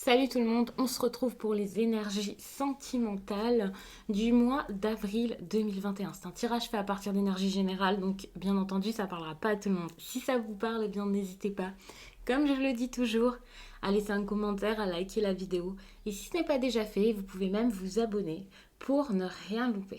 Salut tout le monde, on se retrouve pour les énergies sentimentales du mois d'avril 2021. C'est un tirage fait à partir d'énergie générale, donc bien entendu ça parlera pas à tout le monde. Si ça vous parle, eh bien n'hésitez pas, comme je le dis toujours, à laisser un commentaire, à liker la vidéo. Et si ce n'est pas déjà fait, vous pouvez même vous abonner pour ne rien louper.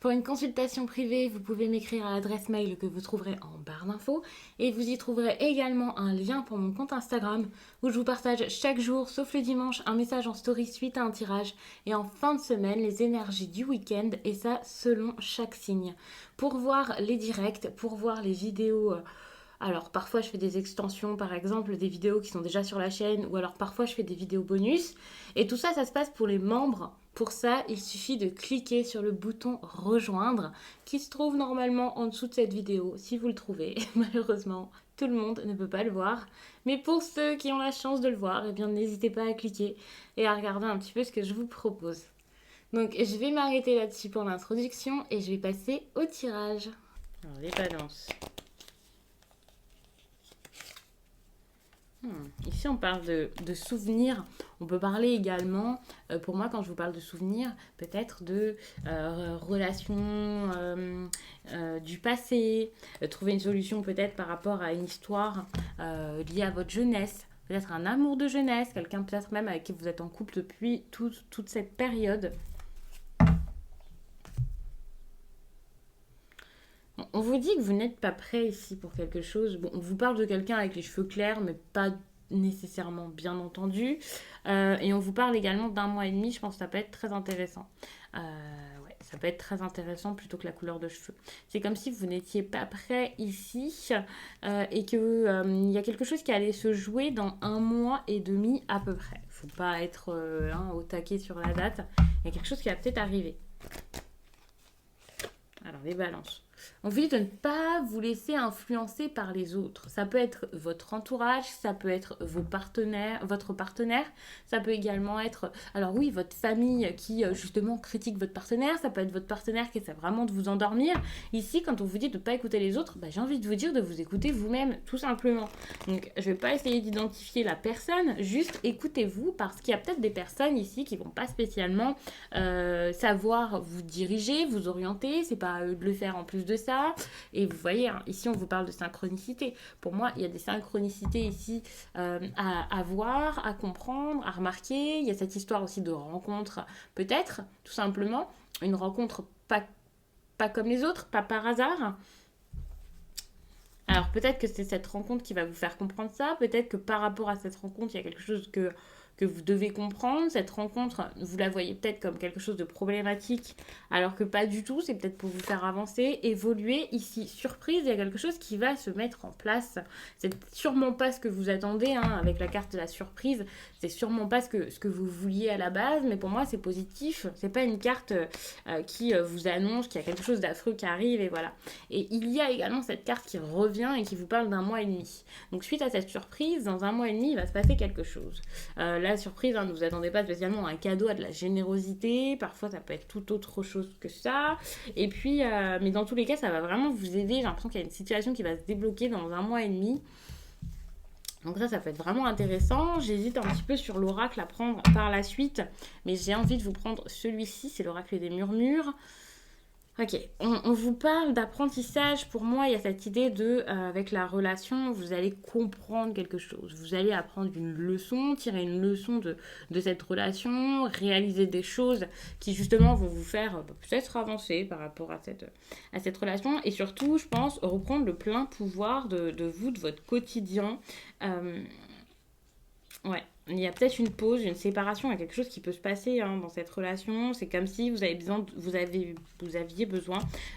Pour une consultation privée, vous pouvez m'écrire à l'adresse mail que vous trouverez en barre d'infos et vous y trouverez également un lien pour mon compte Instagram où je vous partage chaque jour, sauf le dimanche, un message en story suite à un tirage et en fin de semaine les énergies du week-end et ça selon chaque signe. Pour voir les directs, pour voir les vidéos. Alors parfois je fais des extensions, par exemple des vidéos qui sont déjà sur la chaîne, ou alors parfois je fais des vidéos bonus. Et tout ça, ça se passe pour les membres. Pour ça, il suffit de cliquer sur le bouton rejoindre qui se trouve normalement en dessous de cette vidéo, si vous le trouvez. Malheureusement, tout le monde ne peut pas le voir. Mais pour ceux qui ont la chance de le voir, eh bien n'hésitez pas à cliquer et à regarder un petit peu ce que je vous propose. Donc je vais m'arrêter là-dessus pour l'introduction et je vais passer au tirage. Alors les balances. Ici, on parle de souvenirs. On peut parler également, pour moi, quand je vous parle de souvenirs, peut-être de relations du passé, trouver une solution peut-être par rapport à une histoire liée à votre jeunesse, peut-être un amour de jeunesse, quelqu'un peut-être même avec qui vous êtes en couple depuis toute cette période. On vous dit que vous n'êtes pas prêt ici pour quelque chose. Bon, on vous parle de quelqu'un avec les cheveux clairs, mais pas nécessairement, bien entendu. Et on vous parle également d'un mois et demi. Je pense que ça peut être très intéressant. Ouais, ça peut être très intéressant plutôt que la couleur de cheveux. C'est comme si vous n'étiez pas prêt ici et qu'il y a quelque chose qui allait se jouer dans un mois et demi à peu près. Il ne faut pas être au taquet sur la date. Il y a quelque chose qui va peut-être arriver. Alors, les balances. On vous dit de ne pas vous laisser influencer par les autres. Ça peut être votre entourage, ça peut être vos partenaires, votre partenaire, ça peut également être, alors oui, votre famille qui justement critique votre partenaire, ça peut être votre partenaire qui essaie vraiment de vous endormir. Ici, quand on vous dit de ne pas écouter les autres, j'ai envie de vous dire de vous écouter vous-même, tout simplement. Donc, je ne vais pas essayer d'identifier la personne, juste écoutez-vous parce qu'il y a peut-être des personnes ici qui ne vont pas spécialement savoir vous diriger, vous orienter, c'est pas à eux de le faire en plus de ça. Et vous voyez, ici on vous parle de synchronicité. Pour moi, il y a des synchronicités ici à voir, à comprendre, à remarquer. Il y a cette histoire aussi de rencontre, peut-être, tout simplement. Une rencontre pas comme les autres, pas par hasard. Alors peut-être que c'est cette rencontre qui va vous faire comprendre ça. Peut-être que par rapport à cette rencontre, il y a quelque chose que vous devez comprendre. Cette rencontre, vous la voyez peut-être comme quelque chose de problématique, alors que pas du tout. C'est peut-être pour vous faire avancer, évoluer. Ici, surprise, il y a quelque chose qui va se mettre en place. C'est sûrement pas ce que vous attendez avec la carte de la surprise. C'est sûrement pas ce que vous vouliez à la base, mais pour moi, c'est positif. C'est pas une carte qui vous annonce qu'il y a quelque chose d'affreux qui arrive, et voilà. Et il y a également cette carte qui revient et qui vous parle d'un mois et demi. Donc, suite à cette surprise, dans un mois et demi, il va se passer quelque chose. La surprise, ne vous attendez pas spécialement à un cadeau, à de la générosité. Parfois, ça peut être tout autre chose que ça. Et puis, mais dans tous les cas, ça va vraiment vous aider. J'ai l'impression qu'il y a une situation qui va se débloquer dans un mois et demi. Donc ça peut être vraiment intéressant. J'hésite un petit peu sur l'oracle à prendre par la suite. Mais j'ai envie de vous prendre celui-ci. C'est l'oracle des murmures. Ok, on vous parle d'apprentissage. Pour moi, il y a cette idée avec la relation, vous allez comprendre quelque chose. Vous allez apprendre une leçon, tirer une leçon de cette relation, réaliser des choses qui justement vont vous faire peut-être avancer par rapport à cette relation. Et surtout, je pense, reprendre le plein pouvoir de vous, de votre quotidien. Ouais, il y a peut-être une pause, une séparation, il y a quelque chose qui peut se passer dans cette relation. C'est comme si vous aviez besoin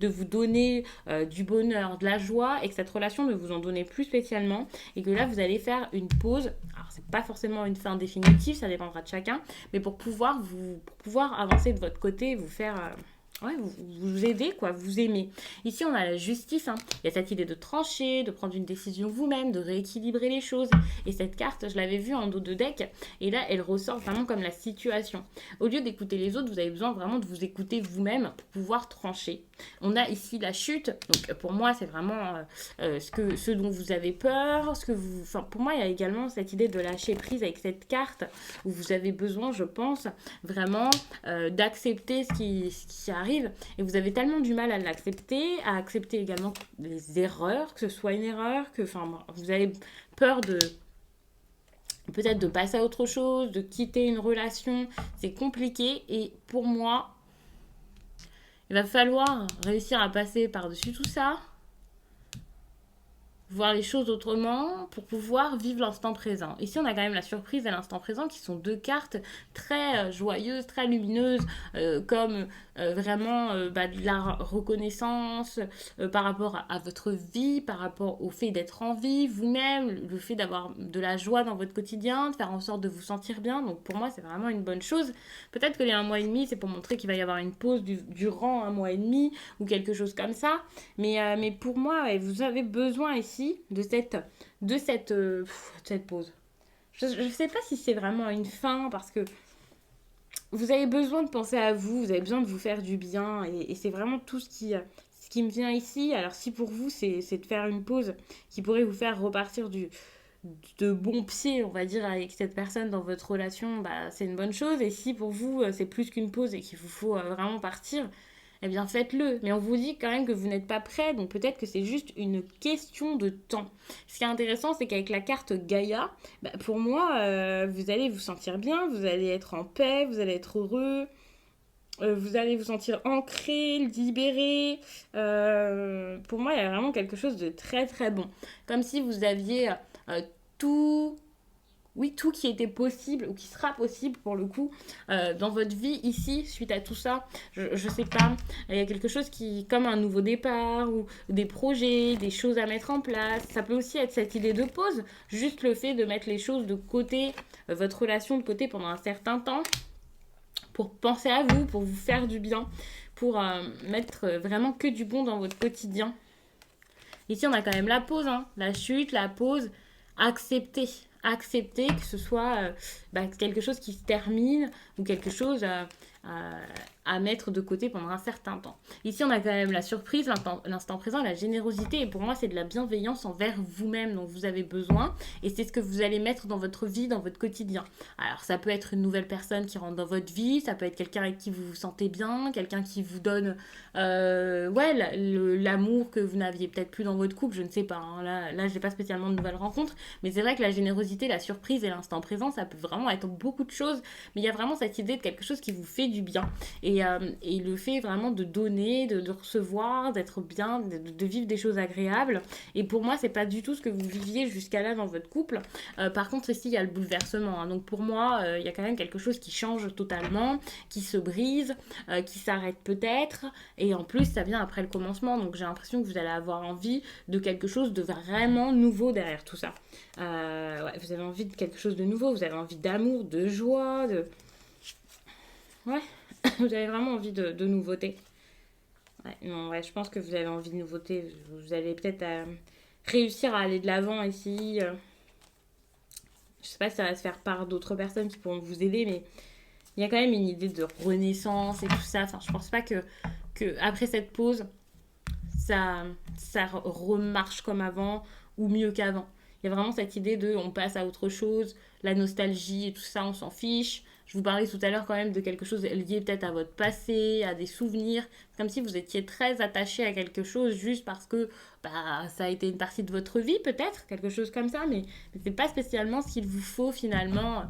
de vous donner du bonheur, de la joie, et que cette relation ne vous en donnait plus spécialement, et que là vous allez faire une pause. Alors c'est pas forcément une fin définitive, ça dépendra de chacun, mais pour pouvoir avancer de votre côté, vous faire ouais, vous aider, quoi, vous aimer. Ici, on a la justice. Il y a cette idée de trancher, de prendre une décision vous-même, de rééquilibrer les choses. Et cette carte, je l'avais vue en dos de deck. Et là, elle ressort vraiment comme la situation. Au lieu d'écouter les autres, vous avez besoin vraiment de vous écouter vous-même pour pouvoir trancher. On a ici la chute. Donc pour moi, c'est vraiment ce dont vous avez peur. Enfin, pour moi, il y a également cette idée de lâcher prise avec cette carte où vous avez besoin, je pense, vraiment d'accepter ce qui arrive. Et vous avez tellement du mal à l'accepter, à accepter également les erreurs, que ce soit une erreur, vous avez peur de peut-être de passer à autre chose, de quitter une relation. C'est compliqué et pour moi, il va falloir réussir à passer par-dessus tout ça, voir les choses autrement pour pouvoir vivre l'instant présent. Ici, on a quand même la surprise et l'instant présent qui sont deux cartes très joyeuses, très lumineuses, comme vraiment de la reconnaissance par rapport à votre vie, par rapport au fait d'être en vie, vous-même, le fait d'avoir de la joie dans votre quotidien, de faire en sorte de vous sentir bien. Donc pour moi, c'est vraiment une bonne chose. Peut-être que les 1 mois et demi, c'est pour montrer qu'il va y avoir une pause durant 1 mois et demi ou quelque chose comme ça. Mais pour moi, ouais, vous avez besoin ici de cette pause. Je ne sais pas si c'est vraiment une fin parce que vous avez besoin de penser à vous, vous avez besoin de vous faire du bien et c'est vraiment tout ce qui me vient ici. Alors si pour vous c'est de faire une pause qui pourrait vous faire repartir de bon pied, on va dire, avec cette personne dans votre relation, bah, c'est une bonne chose. Et si pour vous c'est plus qu'une pause et qu'il vous faut vraiment partir, eh bien faites-le. Mais on vous dit quand même que vous n'êtes pas prêt, donc peut-être que c'est juste une question de temps. Ce qui est intéressant, c'est qu'avec la carte Gaïa, bah, pour moi, vous allez vous sentir bien, vous allez être en paix, vous allez être heureux. Vous allez vous sentir ancré, libéré. Pour moi, il y a vraiment quelque chose de très très bon. Comme si vous aviez tout oui, tout qui était possible ou qui sera possible pour le coup dans votre vie ici suite à tout ça. Je sais pas, il y a quelque chose qui, comme un nouveau départ ou des projets, des choses à mettre en place. Ça peut aussi être cette idée de pause, juste le fait de mettre les choses de côté, votre relation de côté pendant un certain temps pour penser à vous, pour vous faire du bien, pour mettre vraiment que du bon dans votre quotidien. Ici, on a quand même la pause, hein, la chute, la pause, accepter. Accepter que ce soit quelque chose qui se termine ou quelque chose à mettre de côté pendant un certain temps. Ici, on a quand même la surprise, l'instant présent, la générosité. Et pour moi, c'est de la bienveillance envers vous-même dont vous avez besoin. Et c'est ce que vous allez mettre dans votre vie, dans votre quotidien. Alors, ça peut être une nouvelle personne qui rentre dans votre vie. Ça peut être quelqu'un avec qui vous vous sentez bien. Quelqu'un qui vous donne l'amour que vous n'aviez peut-être plus dans votre couple. Je ne sais pas. Hein. Là, je n'ai pas spécialement de nouvelles rencontres. Mais c'est vrai que la générosité, la surprise et l'instant présent, ça peut vraiment être beaucoup de choses. Mais il y a vraiment cette idée de quelque chose qui vous fait du bien. Et le fait vraiment de donner, de recevoir, d'être bien, de vivre des choses agréables. Et pour moi, c'est pas du tout ce que vous viviez jusqu'à là dans votre couple. Par contre, ici, il y a le bouleversement. Hein. Donc pour moi, il y a quand même quelque chose qui change totalement, qui se brise, qui s'arrête peut-être. Et en plus, ça vient après le commencement. Donc j'ai l'impression que vous allez avoir envie de quelque chose de vraiment nouveau derrière tout ça. Vous avez envie de quelque chose de nouveau. Vous avez envie d'amour, de joie, de... Ouais. Vous avez vraiment envie de nouveauté. Je pense que vous avez envie de nouveauté. Vous allez peut-être réussir à aller de l'avant ici. Je sais pas si ça va se faire par d'autres personnes qui pourront vous aider, mais il y a quand même une idée de renaissance et tout ça. Enfin, je pense pas que après cette pause, ça remarche comme avant ou mieux qu'avant. Il y a vraiment cette idée de on passe à autre chose, la nostalgie et tout ça, on s'en fiche. Je vous parlais tout à l'heure quand même de quelque chose lié peut-être à votre passé, à des souvenirs. C'est comme si vous étiez très attaché à quelque chose juste parce que ça a été une partie de votre vie peut-être, quelque chose comme ça, mais c'est pas spécialement ce qu'il vous faut finalement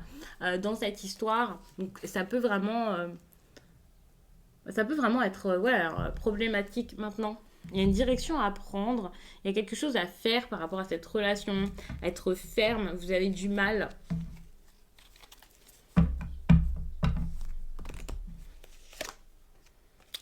dans cette histoire. Donc ça peut vraiment être problématique maintenant. Il y a une direction à prendre, il y a quelque chose à faire par rapport à cette relation, être ferme, vous avez du mal.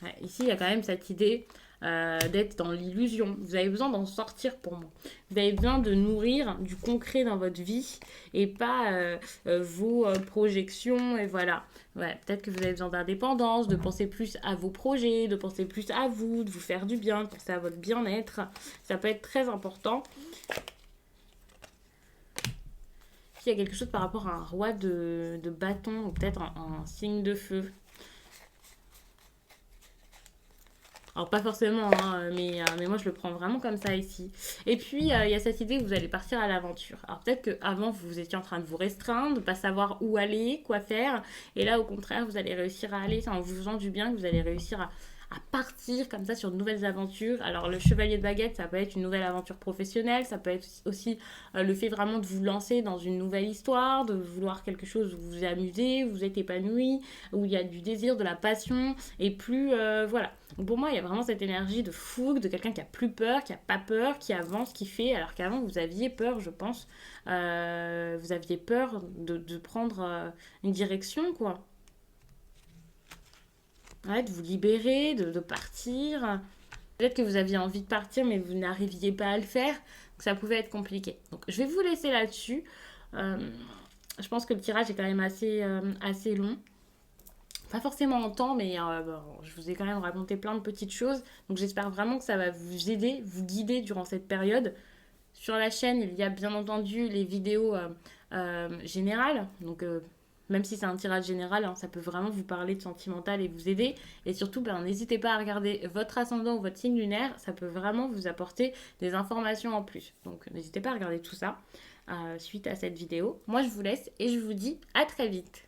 Ouais, ici, il y a quand même cette idée d'être dans l'illusion. Vous avez besoin d'en sortir pour moi. Vous avez besoin de nourrir du concret dans votre vie et pas vos projections. Et voilà. Ouais, peut-être que vous avez besoin d'indépendance, de penser plus à vos projets, de penser plus à vous, de vous faire du bien, de penser à votre bien-être. Ça peut être très important. S'il y a quelque chose par rapport à un roi de bâton ou peut-être un signe de feu. Alors pas forcément, hein, mais moi je le prends vraiment comme ça ici. Et puis il y a cette idée que vous allez partir à l'aventure. Alors peut-être qu'avant vous étiez en train de vous restreindre, de pas savoir où aller, quoi faire. Et là au contraire vous allez réussir à aller, ça, en vous faisant du bien, que vous allez réussir à partir comme ça sur de nouvelles aventures. Alors le chevalier de baguette, ça peut être une nouvelle aventure professionnelle, ça peut être aussi le fait vraiment de vous lancer dans une nouvelle histoire, de vouloir quelque chose où vous vous amusez, où vous êtes épanoui, où il y a du désir, de la passion, et plus, voilà. Donc pour moi, il y a vraiment cette énergie de fougue, de quelqu'un qui a plus peur, qui a pas peur, qui avance, qui fait, alors qu'avant vous aviez peur, je pense. Vous aviez peur de prendre une direction, quoi. Ouais, de vous libérer, de partir. Peut-être que vous aviez envie de partir, mais vous n'arriviez pas à le faire. Donc ça pouvait être compliqué. Donc je vais vous laisser là-dessus. Euh, je pense que le tirage est quand même assez long. Pas forcément en temps, mais bon, je vous ai quand même raconté plein de petites choses. Donc j'espère vraiment que ça va vous aider, vous guider durant cette période. Sur la chaîne, il y a bien entendu les vidéos générales. Donc même si c'est un tirage général, hein, ça peut vraiment vous parler de sentimental et vous aider. Et surtout, ben, n'hésitez pas à regarder votre ascendant ou votre signe lunaire. Ça peut vraiment vous apporter des informations en plus. Donc n'hésitez pas à regarder tout ça suite à cette vidéo. Moi, je vous laisse et je vous dis à très vite.